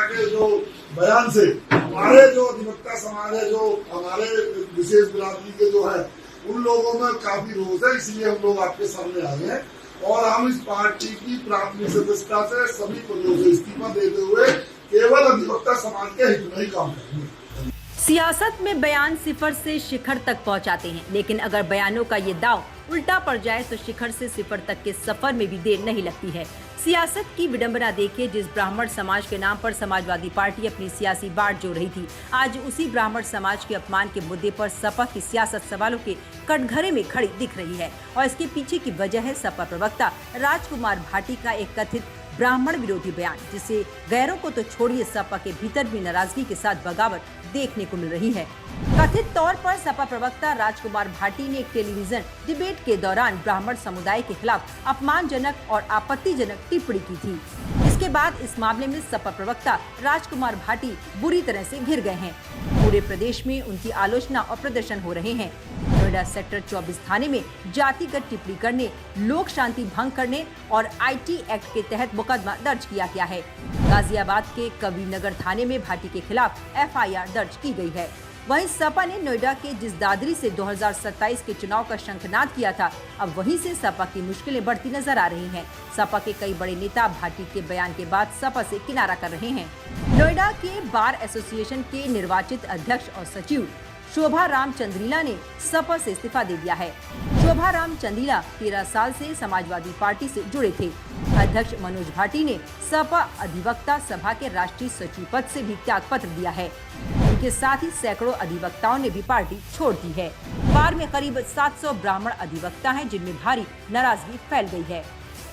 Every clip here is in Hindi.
के जो बयान से हमारे जो अधिवक्ता समाज है, जो हमारे विशेष बिरादरी के जो है, उन लोगों में काफी रोष है। इसलिए हम लोग आपके सामने आए हैं और हम इस पार्टी की प्राथमिक सदस्यता से सभी पदों से इस्तीफा देते हुए केवल अधिवक्ता समाज के हित में ही काम करेंगे। सियासत में बयान सिफर से शिखर तक पहुंचाते हैं, लेकिन अगर बयानों का ये दांव उल्टा पड़ जाए तो शिखर से सिफर तक के सफर में भी देर नहीं लगती है। सियासत की विडंबना देखिए, जिस ब्राह्मण समाज के नाम पर समाजवादी पार्टी अपनी सियासी बाट जोड़ रही थी, आज उसी ब्राह्मण समाज के अपमान के मुद्दे पर सपा की सियासत सवालों के कटघरे में खड़ी दिख रही है। और इसके पीछे की वजह है सपा प्रवक्ता राजकुमार भाटी का एक कथित ब्राह्मण विरोधी बयान, जिससे गैरों को तो छोड़िए सपा के भीतर भी नाराजगी के साथ बगावत देखने को मिल रही है। कथित तौर पर सपा प्रवक्ता राजकुमार भाटी ने एक टेलीविजन डिबेट के दौरान ब्राह्मण समुदाय के खिलाफ अपमानजनक और आपत्तिजनक टिप्पणी की थी। इसके बाद इस मामले में सपा प्रवक्ता राजकुमार भाटी बुरी तरह से घिर गए हैं। पूरे प्रदेश में उनकी आलोचना और प्रदर्शन हो रहे हैं। नोएडा सेक्टर 24 थाने में जातिगत टिप्पणी करने, लोक शांति भंग करने और IT एक्ट के तहत मुकदमा दर्ज किया गया है। गाजियाबाद के कबीरनगर थाने में भाटी के खिलाफ FIR दर्ज की गई है। वहीं सपा ने नोएडा के जिस दादरी से 2027 के चुनाव का शंखनाद किया था, अब वहीं से सपा की मुश्किलें बढ़ती नजर आ रही हैं। सपा के कई बड़े नेता भाटी के बयान के बाद सपा से किनारा कर रहे हैं। नोएडा के बार एसोसिएशन के निर्वाचित अध्यक्ष और सचिव शोभा राम चंद्रीला ने सपा से इस्तीफा दे दिया है। शोभा राम चंद्रीला 13 साल से समाजवादी पार्टी से जुड़े थे। अध्यक्ष मनोज भाटी ने सपा अधिवक्ता सभा के राष्ट्रीय सचिव पद से भी त्याग पत्र दिया है। उनके साथ ही सैकड़ों अधिवक्ताओं ने भी पार्टी छोड़ दी है। बार में करीब 700 ब्राह्मण अधिवक्ता हैं, जिनमें भारी नाराजगी फैल गई है।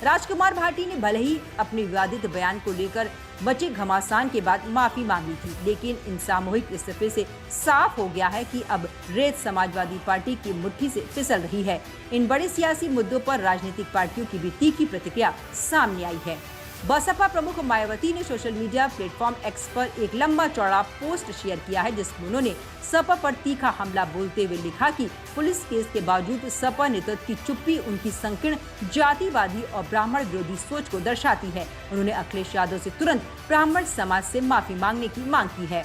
राजकुमार भाटी ने भले ही अपने विवादित बयान को लेकर बचे घमासान के बाद माफी मांगी थी, लेकिन इन सामूहिक इस्तीफे से साफ हो गया है कि अब रेत समाजवादी पार्टी की मुट्ठी से फिसल रही है। इन बड़े सियासी मुद्दों पर राजनीतिक पार्टियों की भी तीखी प्रतिक्रिया सामने आई है। बसपा प्रमुख मायावती ने सोशल मीडिया प्लेटफॉर्म X पर एक लंबा चौड़ा पोस्ट शेयर किया है, जिसमें उन्होंने सपा पर तीखा हमला बोलते हुए लिखा कि पुलिस केस के बावजूद सपा नेतृत्व की चुप्पी उनकी संकीर्ण जातिवादी और ब्राह्मण विरोधी सोच को दर्शाती है। उन्होंने अखिलेश यादव से तुरंत ब्राह्मण समाज से माफी मांगने की मांग की है।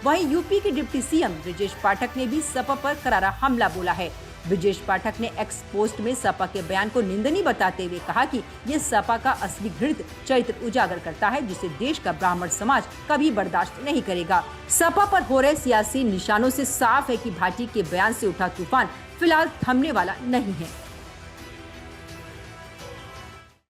वहीं यूपी के डिप्टी CM ब्रजेश पाठक ने भी सपा पर करारा हमला बोला है। ब्रजेश पाठक ने X पोस्ट में सपा के बयान को निंदनीय बताते हुए कहा कि ये सपा का असली घृणित चरित्र उजागर करता है, जिसे देश का ब्राह्मण समाज कभी बर्दाश्त नहीं करेगा। सपा पर हो रहे सियासी निशानों से साफ है कि भाटी के बयान से उठा तूफान फिलहाल थमने वाला नहीं है।